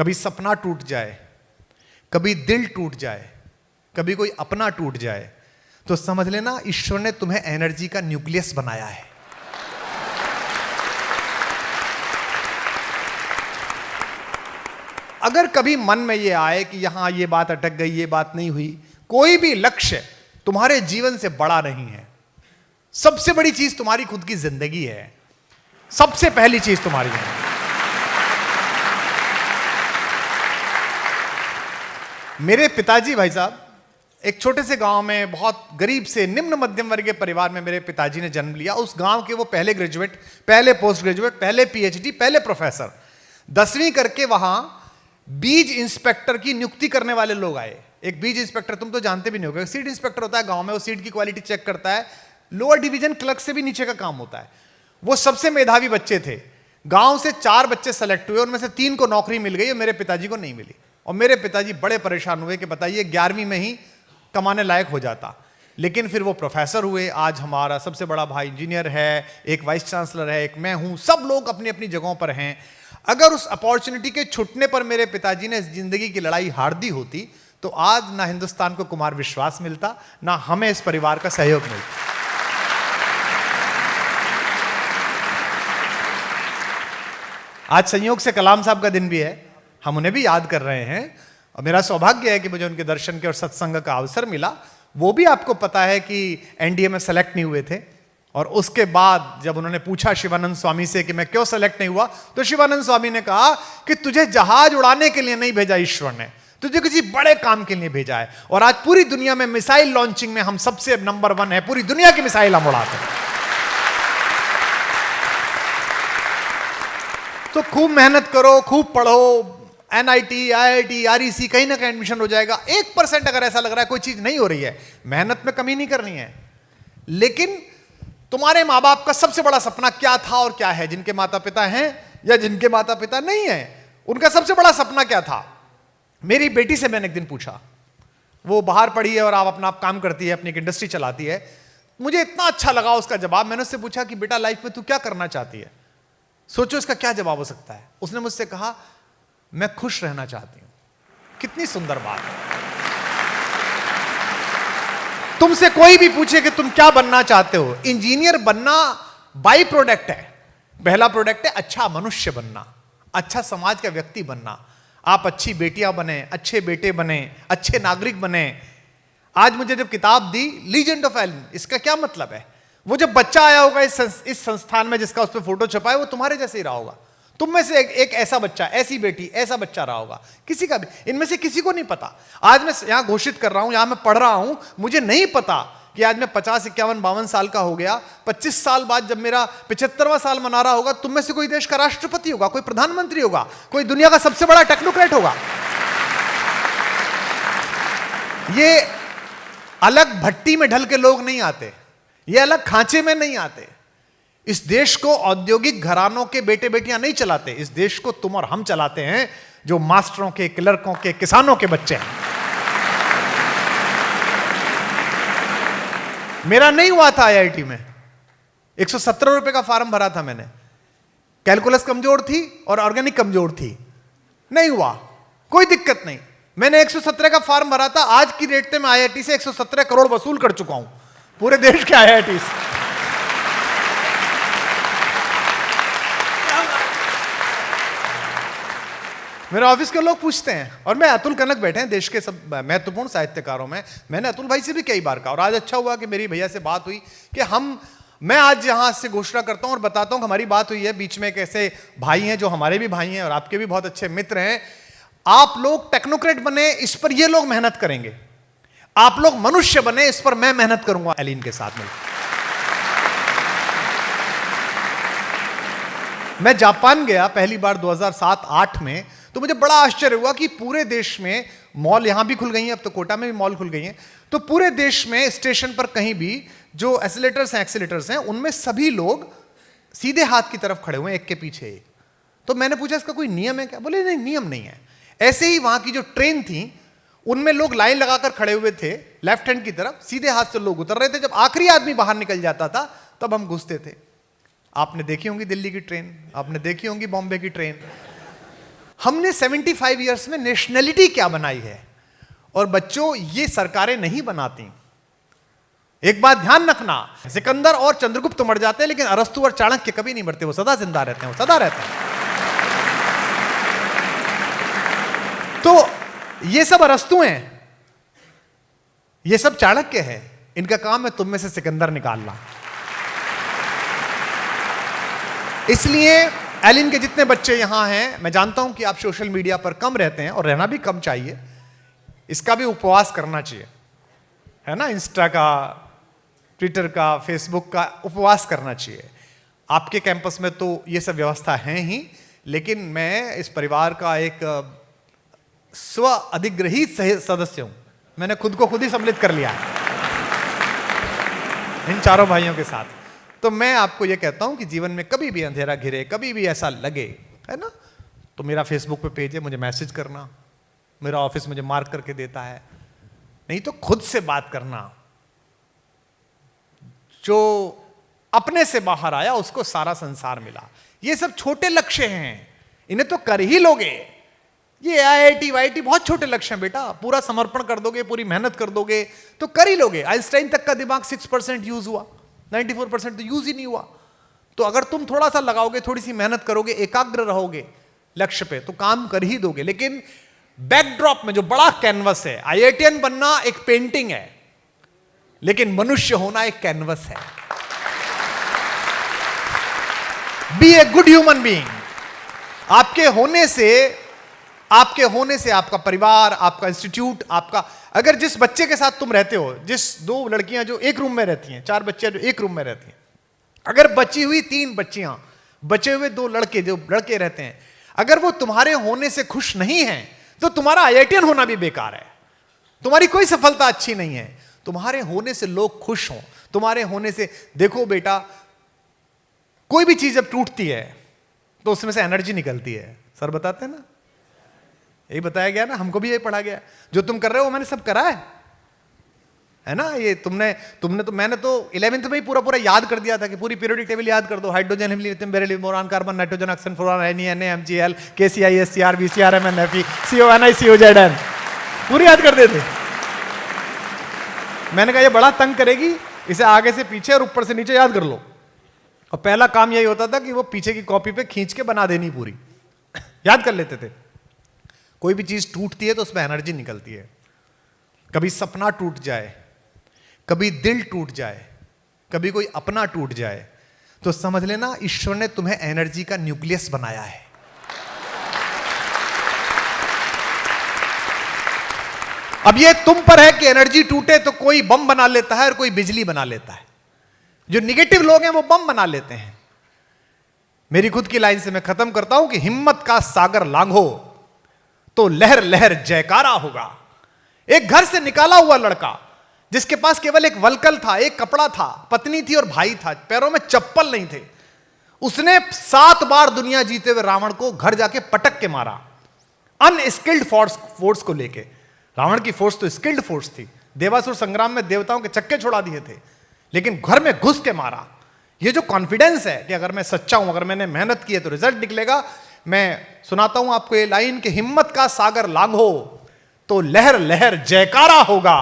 कभी सपना टूट जाए, कभी दिल टूट जाए, कभी कोई अपना टूट जाए, तो समझ लेना ईश्वर ने तुम्हें एनर्जी का न्यूक्लियस बनाया है। अगर कभी मन में ये आए कि यहां ये बात अटक गई, ये बात नहीं हुई, कोई भी लक्ष्य तुम्हारे जीवन से बड़ा नहीं है। सबसे बड़ी चीज तुम्हारी खुद की जिंदगी है, सबसे पहली चीज तुम्हारी है। मेरे पिताजी भाई साहब एक छोटे से गांव में, बहुत गरीब से निम्न मध्यम वर्गीय परिवार में मेरे पिताजी ने जन्म लिया। उस गांव के वो पहले ग्रेजुएट, पहले पोस्ट ग्रेजुएट, पहले पीएचडी, पहले प्रोफेसर। 10वीं करके वहां बीज इंस्पेक्टर की नियुक्ति करने वाले लोग आए। एक बीज इंस्पेक्टर तुम तो जानते भी नहीं होगे, सीड इंस्पेक्टर होता है गांव में, वो सीड की क्वालिटी चेक करता है। लोअर डिवीजन क्लर्क से भी नीचे का काम होता है। वो सबसे मेधावी बच्चे थे। गांव से 4 बच्चे सेलेक्ट हुए, उनमें से 3 को नौकरी मिल गई और मेरे पिताजी को नहीं मिली। और मेरे पिताजी बड़े परेशान हुए कि बताइए 11वीं में ही कमाने लायक हो जाता। लेकिन फिर वो प्रोफेसर हुए। आज हमारा सबसे बड़ा भाई इंजीनियर है, एक वाइस चांसलर है, एक मैं हूं। सब लोग अपनी अपनी जगहों पर हैं। अगर उस अपॉर्चुनिटी के छूटने पर मेरे पिताजी ने जिंदगी की लड़ाई हार दी होती, तो आज ना हिंदुस्तान को कुमार विश्वास मिलता, ना हमें इस परिवार का सहयोग मिलता। आज संयोग से कलाम साहब का दिन भी है, हम उन्हें भी याद कर रहे हैं। और मेरा सौभाग्य है कि मुझे उनके दर्शन के और सत्संग का अवसर मिला। वो भी आपको पता है कि एनडीए में सेलेक्ट नहीं हुए थे। और उसके बाद जब उन्होंने पूछा शिवानंद स्वामी से कि मैं क्यों सेलेक्ट नहीं हुआ, तो शिवानंद स्वामी ने कहा कि तुझे जहाज उड़ाने के लिए नहीं भेजा ईश्वर ने, तुझे किसी बड़े काम के लिए भेजा है। और आज पूरी दुनिया में मिसाइल लॉन्चिंग में हम सबसे नंबर 1 है। पूरी दुनिया की मिसाइल हम उड़ाते हैं। तो खूब मेहनत करो, खूब पढ़ो। एनआईटी, आईआईटी, आरईसी, कहीं ना कहीं एडमिशन हो जाएगा। 1% अगर ऐसा लग रहा है कोई चीज नहीं हो रही है, मेहनत में कमी नहीं करनी है। लेकिन तुम्हारे माँ बाप का सबसे बड़ा सपना क्या था और क्या है? जिनके माता पिता हैं या जिनके माता पिता नहीं हैं, उनका सबसे बड़ा सपना क्या था? मेरी बेटी से मैंने एक दिन पूछा, वो बाहर पढ़ी है और आप अपना काम करती है, अपनी एक इंडस्ट्री चलाती है। मुझे इतना अच्छा लगा उसका जवाब। मैंने उससे पूछा कि बेटा लाइफ में तू क्या करना चाहती है? सोचो इसका क्या जवाब हो सकता है। उसने मुझसे कहा मैं खुश रहना चाहती हूं। कितनी सुंदर बात है। तुमसे कोई भी पूछे कि तुम क्या बनना चाहते हो, इंजीनियर बनना बाई प्रोडक्ट है। पहला प्रोडक्ट है अच्छा मनुष्य बनना, अच्छा समाज का व्यक्ति बनना। आप अच्छी बेटियां बने, अच्छे बेटे बने, अच्छे नागरिक बने। आज मुझे जब किताब दी लीजेंड ऑफ एलन, इसका क्या मतलब है? वो जब बच्चा आया होगा इस संस्थान में जिसका उस पर फोटो छपा है, वो तुम्हारे जैसे ही रहा होगा। तुम में से एक ऐसा बच्चा, ऐसी बेटी, ऐसा बच्चा रहा होगा। किसी का भी, इनमें से किसी को नहीं पता। आज मैं यहां घोषित कर रहा हूं, यहां मैं पढ़ रहा हूं, मुझे नहीं पता कि आज मैं 50, 51, 52 साल का हो गया। 25 साल बाद जब मेरा 75वां साल मना रहा होगा, तुम में से कोई देश का राष्ट्रपति होगा, कोई प्रधानमंत्री होगा, कोई दुनिया का सबसे बड़ा टेक्नोक्रेट होगा। ये अलग भट्टी में ढल के लोग नहीं आते, ये अलग खांचे में नहीं आते। इस देश को औद्योगिक घरानों के बेटे बेटियां नहीं चलाते। इस देश को तुम और हम चलाते हैं, जो मास्टरों के, क्लर्कों के, किसानों के बच्चे हैं। मेरा नहीं हुआ था आईआईटी में। 117 रुपए का फॉर्म भरा था मैंने। कैलकुलस कमजोर थी और ऑर्गेनिक कमजोर थी, नहीं हुआ। कोई दिक्कत नहीं, मैंने 117 का फॉर्म भरा था। आज की रेट में आईआईटी से 117 करोड़ वसूल कर चुका हूं, पूरे देश के आईआईटी से। मेरे ऑफिस के लोग पूछते हैं, और मैं अतुल कनक बैठे हैं देश के सब महत्वपूर्ण साहित्यकारों में। मैंने अतुल भाई से भी कई बार कहा, और आज अच्छा हुआ कि मेरी भैया से बात हुई कि मैं आज यहां से घोषणा करता हूं और बताता हूं कि हमारी बात हुई है। बीच में एक ऐसे भाई हैं जो हमारे भी भाई हैं और आपके भी बहुत अच्छे मित्र हैं। आप लोग टेक्नोक्रेट बने, इस पर ये लोग मेहनत करेंगे। आप लोग मनुष्य बने, इस पर मैं मेहनत करूंगा एलिन के साथ मिलकर। मैं जापान गया पहली बार 2007-8 में, तो मुझे बड़ा आश्चर्य हुआ कि पूरे देश में मॉल, यहां भी खुल गई हैं, अब तो कोटा में भी मॉल खुल गई हैं। तो पूरे देश में स्टेशन पर कहीं भी जो एक्सीलेटर्स हैं, उनमें सभी लोग सीधे हाथ की तरफ खड़े हुए हैं, एक के पीछे एक। तो मैंने पूछा इसका कोई नियम है क्या? बोले नहीं, नियम नहीं है। ऐसे ही वहां की जो ट्रेन थी, उनमें लोग लाइन लगाकर खड़े हुए थे, लेफ्ट हैंड की तरफ, सीधे हाथ से लोग उतर रहे थे। जब आखिरी आदमी बाहर निकल जाता था, तब हम घुसते थे। आपने देखी होंगी दिल्ली की ट्रेन, आपने देखी होंगी बॉम्बे की ट्रेन। हमने 75 ईयर्स में नेशनलिटी क्या बनाई है। और बच्चों, ये सरकारें नहीं बनाती। एक बात ध्यान रखना, सिकंदर और चंद्रगुप्त मर जाते हैं, लेकिन अरस्तु और चाणक्य कभी नहीं मरते, वो सदा जिंदा रहते हैं, वो सदा रहते हैं। तो ये सब अरस्तु हैं, ये सब चाणक्य है, इनका काम है तुम में से सिकंदर निकालना। इसलिए एलिन के जितने बच्चे यहां हैं, मैं जानता हूं कि आप सोशल मीडिया पर कम रहते हैं और रहना भी कम चाहिए, इसका भी उपवास करना चाहिए, है ना। इंस्टा का, ट्विटर का, फेसबुक का उपवास करना चाहिए। आपके कैंपस में तो ये सब व्यवस्था है ही, लेकिन मैं इस परिवार का एक स्व अधिग्रहित सदस्य हूं। मैंने खुद को खुद ही सम्मिलित कर लिया है इन चारों भाइयों के साथ। तो मैं आपको यह कहता हूं कि जीवन में कभी भी अंधेरा घिरे, कभी भी ऐसा लगे, है ना, तो मेरा फेसबुक पे पेज है, मुझे मैसेज करना, मेरा ऑफिस मुझे मार्क करके देता है, नहीं तो खुद से बात करना। जो अपने से बाहर आया उसको सारा संसार मिला। ये सब छोटे लक्ष्य हैं, इन्हें तो कर ही लोगे। ये IIT वाईटी बहुत छोटे लक्ष्य हैं बेटा, पूरा समर्पण कर दोगे, पूरी मेहनत कर दोगे तो कर ही लोगे। आइंस्टाइन तक का दिमाग 6% यूज हुआ, 94% तो यूज ही नहीं हुआ। तो अगर तुम थोड़ा सा लगाओगे, थोड़ी सी मेहनत करोगे, एकाग्र रहोगे लक्ष्य पे, तो काम कर ही दोगे। लेकिन बैकड्रॉप में जो बड़ा कैनवस है, IITian बनना एक पेंटिंग है, लेकिन मनुष्य होना एक कैनवस है। Be a good human being. आपके होने से आपका परिवार, आपका इंस्टीट्यूट, आपका, अगर जिस बच्चे के साथ तुम रहते हो, जिस 2 लड़कियां जो एक रूम में रहती हैं, 4 बच्चे जो एक रूम में रहती हैं, अगर बची हुई 3 बच्चियां, बचे हुए 2 लड़के जो लड़के रहते हैं, अगर वो तुम्हारे होने से खुश नहीं हैं, तो तुम्हारा IITian होना भी बेकार है, तुम्हारी कोई सफलता अच्छी नहीं है। तुम्हारे होने से लोग खुश हों, तुम्हारे होने से, देखो बेटा, कोई भी चीज जब टूटती है तो उसमें से एनर्जी निकलती है। सर बताते हैं ना, यही बताया गया ना, हमको भी यही पढ़ा गया। जो तुम कर रहे हो मैंने सब करा है ना। ये तुमने तो, मैंने तो 11th में ही पूरा याद कर दिया था कि पूरी पीरियोडिक टेबल याद कर दो। Hydrogen, helium, lithium, beryllium, boron, carbon, nitrogen, oxygen, fluorine, Na, MgL, KCl, SCr, VCr, MnFe, CONi, COZn, पूरी याद कर देते। मैंने कहा ये बड़ा तंग करेगी, इसे आगे से पीछे और ऊपर से नीचे याद कर लो। और पहला काम यही होता था कि वो पीछे की कॉपी पे खींच के बना देनी पूरी, याद कर लेते थे। कोई भी चीज टूटती है तो उसमें एनर्जी निकलती है। कभी सपना टूट जाए, कभी दिल टूट जाए, कभी कोई अपना टूट जाए, तो समझ लेना ईश्वर ने तुम्हें एनर्जी का न्यूक्लियस बनाया है। अब ये तुम पर है कि एनर्जी टूटे तो कोई बम बना लेता है और कोई बिजली बना लेता है। जो निगेटिव लोग हैं वो बम बना लेते हैं। मेरी खुद की लाइन से मैं खत्म करता हूं कि हिम्मत का सागर लांघो तो लहर लहर जयकारा होगा। एक घर से निकाला हुआ लड़का जिसके पास केवल एक वलकल था, एक कपड़ा था, पत्नी थी और भाई था, पैरों में चप्पल नहीं थे, उसने 7 बार दुनिया जीते हुए रावण को घर जाके पटक के मारा, अनस्किल्ड फोर्स को लेके। रावण की फोर्स तो स्किल्ड फोर्स थी, देवासुर संग्राम में देवताओं के चक्के छोड़ा दिए थे, लेकिन घर में घुस के मारा। ये जो कॉन्फिडेंस है कि अगर मैं सच्चा हूं, अगर मैंने मेहनत की है तो रिजल्ट निकलेगा। मैं सुनाता हूं आपको ये लाइन कि हिम्मत का सागर लांघो तो लहर लहर जयकारा होगा,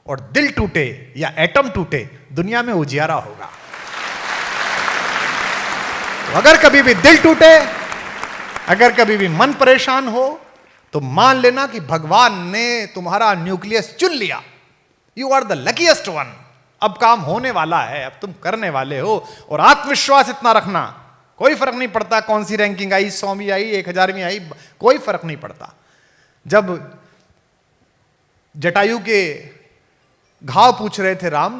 और दिल टूटे या एटम टूटे दुनिया में उजियारा होगा। तो अगर कभी भी दिल टूटे, अगर कभी भी मन परेशान हो, तो मान लेना कि भगवान ने तुम्हारा न्यूक्लियस चुन लिया। You are the luckiest one. अब काम होने वाला है, अब तुम करने वाले हो, और आत्मविश्वास इतना रखना, कोई फर्क नहीं पड़ता कौन सी रैंकिंग आई, 100वीं आई, 1000वीं आई, कोई फर्क नहीं पड़ता। जब जटायु के घाव पूछ रहे थे राम,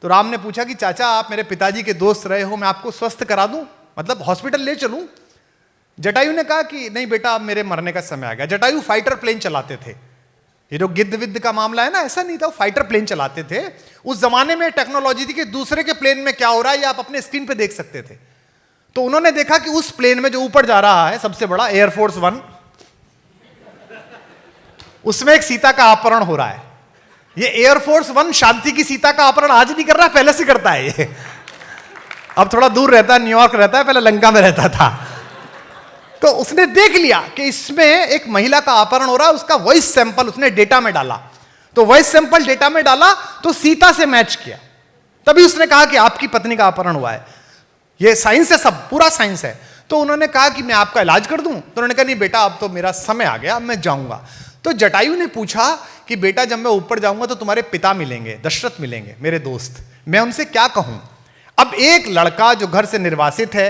तो राम ने पूछा कि चाचा आप मेरे पिताजी के दोस्त रहे हो, मैं आपको स्वस्थ करा दूं, मतलब हॉस्पिटल ले चलूं। जटायु ने कहा कि नहीं बेटा, अब मेरे मरने का समय आ गया। जटायु फाइटर प्लेन चलाते थे। ये जो गिद्ध विद्ध का मामला है ना, ऐसा नहीं था, वो फाइटर प्लेन चलाते थे। उस जमाने में टेक्नोलॉजी थी कि दूसरे के प्लेन में क्या हो रहा है ये आप अपने स्क्रीन पे देख सकते थे। तो उन्होंने देखा कि उस प्लेन में जो ऊपर जा रहा है सबसे बड़ा एयरफोर्स 1, उसमें एक सीता का अपहरण हो रहा है। ये एयरफोर्स 1 शांति की सीता का अपहरण आज नहीं कर रहा, पहले से करता है ये। अब थोड़ा दूर रहता है, न्यूयॉर्क रहता है, पहले लंका में रहता था। तो उसने देख लिया कि इसमें एक महिला का अपहरण हो रहा है, उसका वॉइस सैंपल उसने डेटा में डाला, तो वॉइस सैंपल डेटा में डाला तो सीता से मैच किया, तभी उसने कहा कि आपकी पत्नी का अपहरण हुआ है। ये साइंस है, सब पूरा साइंस है। तो उन्होंने कहा कि मैं आपका इलाज कर दूं, तो उन्होंने कहा नहीं बेटा, अब तो मेरा समय आ गया, अब मैं जाऊंगा। तो जटायु ने पूछा कि बेटा जब मैं ऊपर जाऊंगा तो तुम्हारे पिता मिलेंगे, दशरथ मिलेंगे, मेरे दोस्त, मैं उनसे क्या कहूं? अब एक लड़का जो घर से निर्वासित है,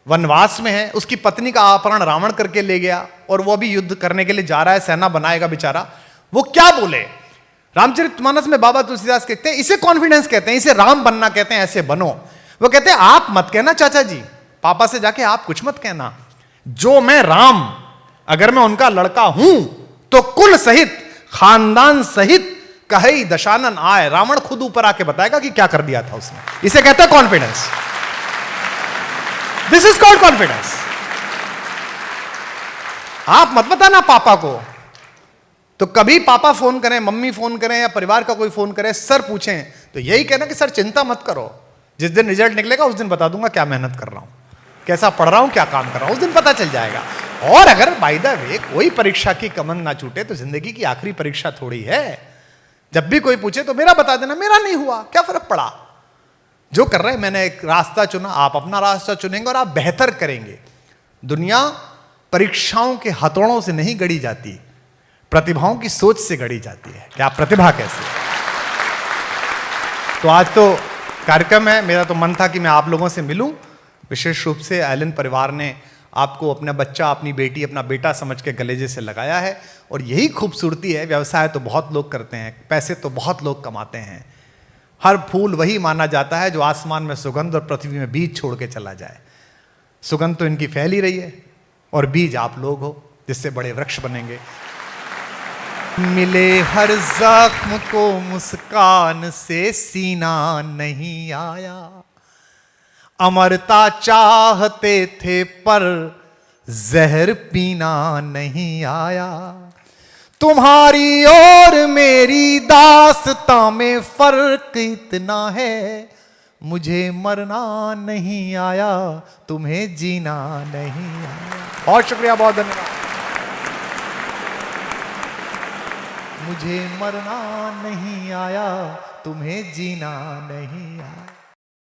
वनवास में है, उसकी पत्नी का अपहरण रावण करके ले गया और वो भी युद्ध करने के लिए जा रहा है, सेना बनाएगा बेचारा, वो क्या बोले? रामचरितमानस में बाबा तुलसीदास कहते हैं, इसे कॉन्फिडेंस कहते हैं, इसे राम बनना कहते हैं, ऐसे बनो। वो कहते हैं आप मत कहना चाचा जी, पापा से जाके आप कुछ मत कहना, जो मैं राम, अगर मैं उनका लड़का हूं तो कुल सहित, खानदान सहित कहे दशानन आए, रावण खुद ऊपर आके बताएगा कि क्या कर दिया था उसने। इसे कहते हैं confidence. This is called confidence. आप मत बताना पापा को। तो कभी पापा फोन करें, मम्मी फोन करें या परिवार का कोई फोन करे, सर पूछें, तो यही कहना कि सर चिंता मत करो, जिस दिन रिजल्ट निकलेगा उस दिन बता दूंगा क्या मेहनत कर रहा हूं, कैसा पढ़ रहा हूं, क्या काम कर रहा हूं, उस दिन पता चल जाएगा। और अगर बाय द वे कोई परीक्षा की कमंद ना छूटे तो जिंदगी की आखिरी परीक्षा थोड़ी है, जब भी कोई पूछे तो मेरा बता देना, मेरा नहीं हुआ, क्या फर्क पड़ा, जो कर रहे हैं मैंने एक रास्ता चुना, आप अपना रास्ता चुनेंगे और आप बेहतर करेंगे। दुनिया परीक्षाओं के हथौड़ों से नहीं गढ़ी जाती, प्रतिभाओं की सोच से गढ़ी जाती है कि आप प्रतिभा कैसे। तो आज तो कार्यक्रम है, मेरा तो मन था कि मैं आप लोगों से मिलूं, विशेष रूप से एलन परिवार ने आपको अपना बच्चा, अपनी बेटी, अपना बेटा समझ के गलेजे से लगाया है, और यही खूबसूरती है। व्यवसाय तो बहुत लोग करते हैं, पैसे तो बहुत लोग कमाते हैं, हर फूल वही माना जाता है जो आसमान में सुगंध और पृथ्वी में बीज छोड़ के चला जाए। सुगंध तो इनकी फैल ही रही है और बीज आप लोग हो, जिससे बड़े वृक्ष बनेंगे। मिले हर जख्म को मुस्कान से सीना नहीं आया, अमरता चाहते थे पर जहर पीना नहीं आया। तुम्हारी और मेरी दास्तां में फर्क इतना है, मुझे मरना नहीं आया, तुम्हें जीना नहीं आया। बहुत शुक्रिया, बहुत धन्यवाद। मुझे मरना नहीं आया, तुम्हें जीना नहीं आया।